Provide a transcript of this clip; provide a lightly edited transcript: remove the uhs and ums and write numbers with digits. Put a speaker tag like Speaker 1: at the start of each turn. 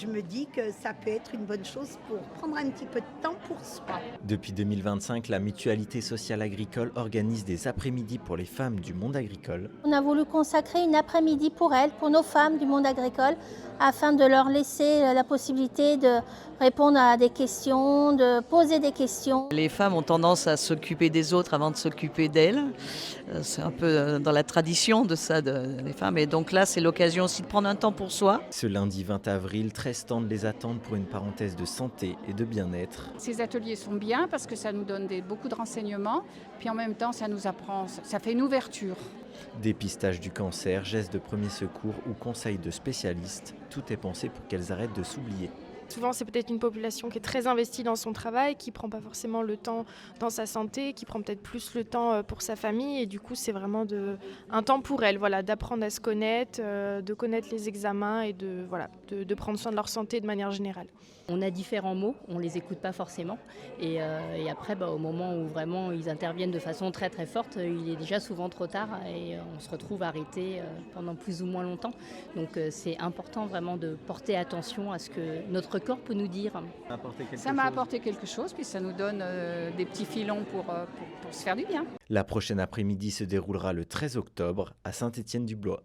Speaker 1: Je me dis que ça peut être une bonne chose pour prendre un petit peu de temps pour soi.
Speaker 2: Depuis 2025, la Mutualité sociale agricole organise des après-midi pour les femmes du monde agricole.
Speaker 3: On a voulu consacrer une après-midi pour elles, pour nos femmes du monde agricole, afin de leur laisser la possibilité de répondre à des questions, de poser des questions.
Speaker 4: Les femmes ont tendance à s'occuper des autres avant de s'occuper d'elles. C'est un peu dans la tradition de ça, des femmes. Et donc là, c'est l'occasion aussi de prendre un temps pour soi.
Speaker 2: Ce lundi 20 avril, 13 stands les attendent pour une parenthèse de santé et de bien-être.
Speaker 5: Ces ateliers sont bien parce que ça nous donne beaucoup de renseignements, puis en même temps ça nous apprend, ça fait une ouverture.
Speaker 2: Dépistage du cancer, gestes de premier secours ou conseils de spécialistes, tout est pensé pour qu'elles arrêtent de s'oublier.
Speaker 6: Souvent, c'est peut-être une population qui est très investie dans son travail, qui ne prend pas forcément le temps dans sa santé, qui prend peut-être plus le temps pour sa famille. Et du coup, c'est vraiment un temps pour elles, voilà, d'apprendre à se connaître, de connaître les examens et de prendre soin de leur santé de manière générale.
Speaker 7: On a différents mots, on ne les écoute pas forcément. Et après, au moment où vraiment ils interviennent de façon très très forte, il est déjà souvent trop tard et on se retrouve arrêté pendant plus ou moins longtemps. Donc c'est important vraiment de porter attention à ce que notre corps peut nous dire.
Speaker 5: Ça m'a apporté quelque chose, puis ça nous donne des petits filons pour se faire du bien.
Speaker 2: La prochaine après-midi se déroulera le 13 octobre à Saint-Étienne-du-Blois.